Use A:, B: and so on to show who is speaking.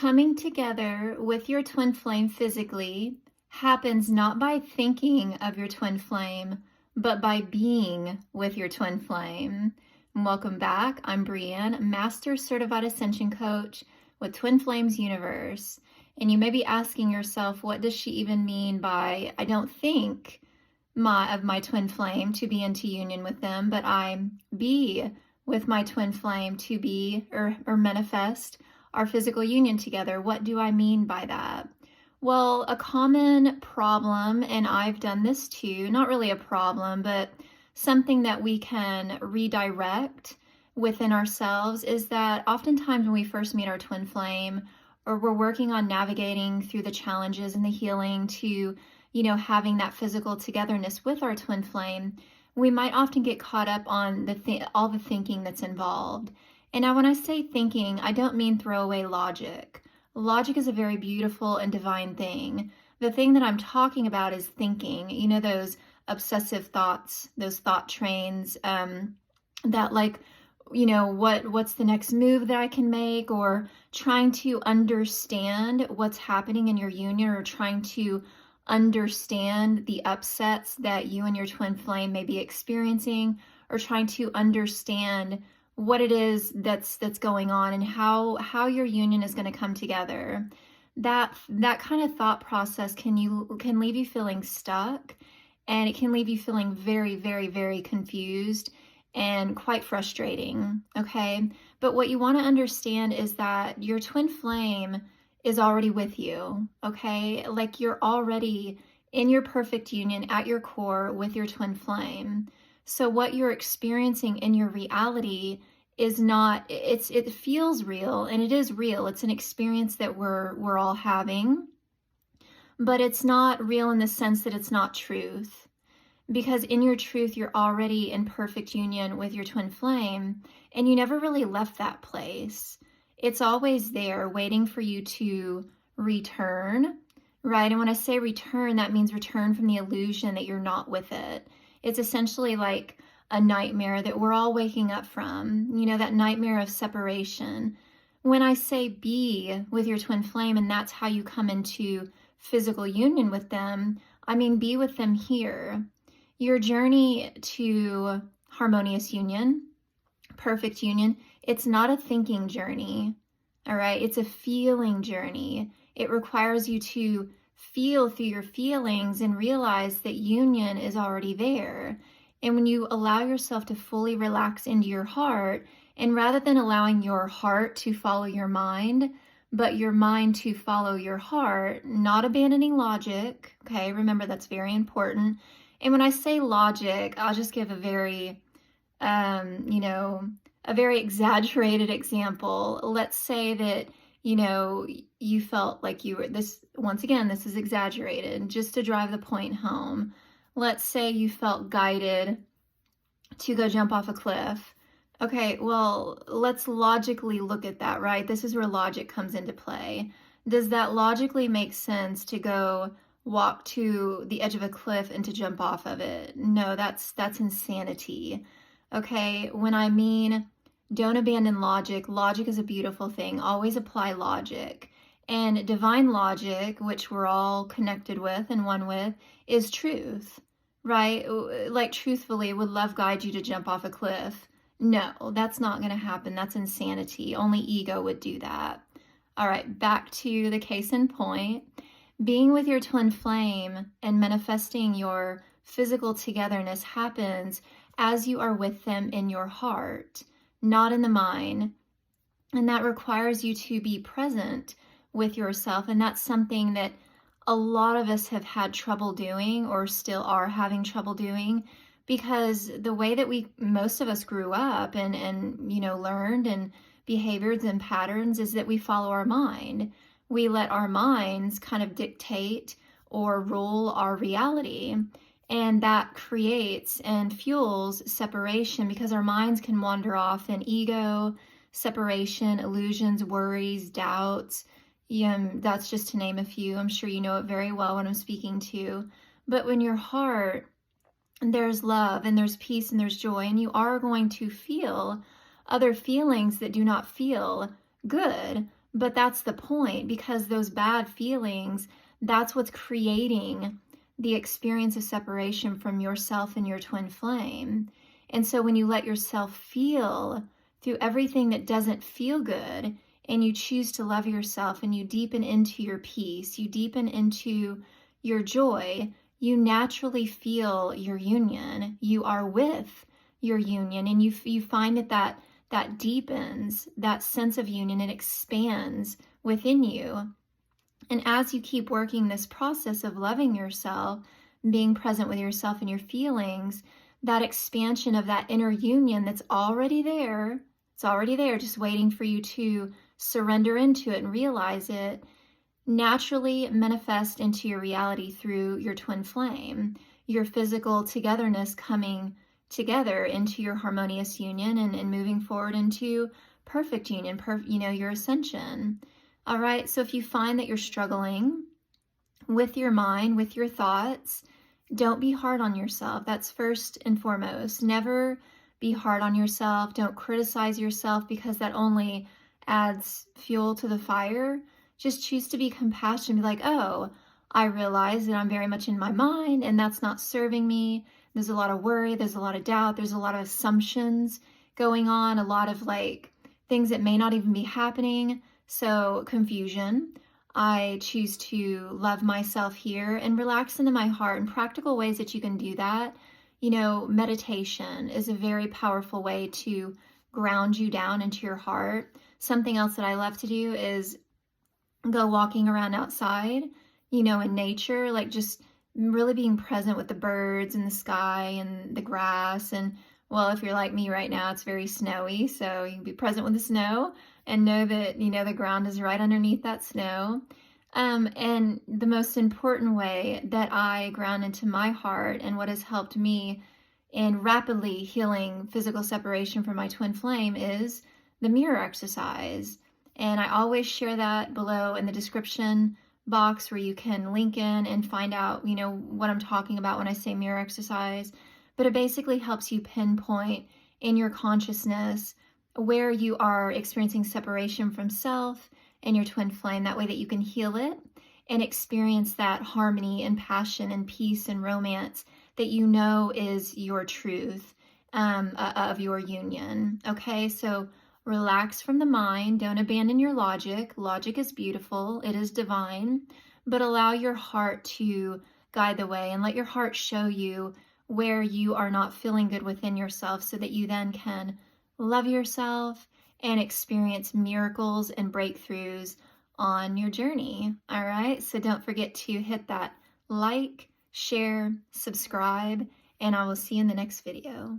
A: Coming together with your twin flame physically happens not by thinking of your twin flame, but by being with your twin flame. Welcome back. I'm Breann, Master Certified Ascension Coach with Twin Flames Universe. And you may be asking yourself, what does she even mean by, I don't think of my twin flame to be into union with them, but I be with my twin flame to be or manifest our physical union together. What do I mean by that? Well, a common problem, and I've done this too, not really a problem, but something that we can redirect within ourselves, is that oftentimes when we first meet our twin flame, or we're working on navigating through the challenges and the healing to, having that physical togetherness with our twin flame, we might often get caught up on all the thinking that's involved. And now when I say thinking, I don't mean throw away logic. Logic is a very beautiful and divine thing. The thing that I'm talking about is thinking, those obsessive thoughts, those thought trains, that what's the next move that I can make, or trying to understand what's happening in your union, or trying to understand the upsets that you and your twin flame may be experiencing, or trying to understand what it is that's going on and how your union is going to come together. That kind of thought process can leave you feeling stuck, and it can leave you feeling very, very, very confused and quite frustrating, okay? But what you want to understand is that your twin flame is already with you, okay? Like, you're already in your perfect union at your core with your twin flame. So what you're experiencing in your reality is not, it feels real, and it is real. It's an experience that we're all having, but it's not real in the sense that it's not truth. Because in your truth, you're already in perfect union with your twin flame, and you never really left that place. It's always there waiting for you to return, right? And when I say return, that means return from the illusion that you're not with it. It's essentially like a nightmare that we're all waking up from, that nightmare of separation. When I say be with your twin flame, and that's how you come into physical union with them, I mean be with them here. Your journey to harmonious union, perfect union, it's not a thinking journey, all right? It's a feeling journey. It requires you to feel through your feelings and realize that union is already there. And when you allow yourself to fully relax into your heart, and rather than allowing your heart to follow your mind, but your mind to follow your heart, not abandoning logic, okay? Remember, that's very important. And when I say logic, I'll just give a very, a very exaggerated example. Let's say that, you felt like you were once again, this is exaggerated, just to drive the point home. Let's say you felt guided to go jump off a cliff. Okay, well, let's logically look at that, right? This is where logic comes into play. Does that logically make sense to go walk to the edge of a cliff and to jump off of it? No, that's insanity. Okay, when I mean don't abandon logic, logic is a beautiful thing. Always apply logic. And divine logic, which we're all connected with and one with, is truth, right? Like, truthfully, would love guide you to jump off a cliff? No, that's not going to happen. That's insanity. Only ego would do that. All right, back to the case in point. Being with your twin flame and manifesting your physical togetherness happens as you are with them in your heart, not in the mind. And that requires you to be present with yourself. And that's something that a lot of us have had trouble doing, or still are having trouble doing, because the way that most of us grew up and learned and behaviors and patterns is that we follow our mind. We let our minds kind of dictate or rule our reality. And that creates and fuels separation, because our minds can wander off in ego, separation, illusions, worries, doubts. That's just to name a few. I'm sure you know it very well what I'm speaking to. But when your heart, there's love and there's peace and there's joy, and you are going to feel other feelings that do not feel good, But that's the point, because those bad feelings, that's what's creating the experience of separation from yourself and your twin flame. And so when you let yourself feel through everything that doesn't feel good, and you choose to love yourself, and you deepen into your peace, you deepen into your joy, you naturally feel your union. You are with your union, and you find that deepens that sense of union. It expands within you. And as you keep working this process of loving yourself, being present with yourself and your feelings, that expansion of that inner union that's already there, it's already there, just waiting for you to surrender into it and realize it, naturally manifest into your reality through your twin flame, your physical togetherness coming together into your harmonious union, and moving forward into perfect union, your ascension. All right, so if you find that you're struggling with your mind, with your thoughts, don't be hard on yourself. That's first and foremost. Never be hard on yourself. Don't criticize yourself, because that only adds fuel to the fire. Just choose to be compassionate. Be like, oh, I realize that I'm very much in my mind, and that's not serving me. There's a lot of worry. There's a lot of doubt. There's a lot of assumptions going on, a lot of things that may not even be happening. So confusion. I choose to love myself here and relax into my heart. And practical ways that you can do that, meditation is a very powerful way to ground you down into your heart. Something else that I love to do is go walking around outside, in nature, just really being present with the birds and the sky and the grass. And well, if you're like me right now, it's very snowy, so you can be present with the snow and know that, the ground is right underneath that snow. And the most important way that I ground into my heart, and what has helped me in rapidly healing physical separation from my twin flame, is the mirror exercise. And I always share that below in the description box, where you can link in and find out, what I'm talking about when I say mirror exercise. But it basically helps you pinpoint in your consciousness where you are experiencing separation from self and your twin flame. That way that you can heal it and experience that harmony and passion and peace and romance that is your truth of your union. Okay, so relax from the mind. Don't abandon your logic. Logic is beautiful. It is divine. But allow your heart to guide the way, and let your heart show you where you are not feeling good within yourself, so that you then can love yourself and experience miracles and breakthroughs on your journey. All right, so don't forget to hit that like, share, subscribe, and I will see you in the next video.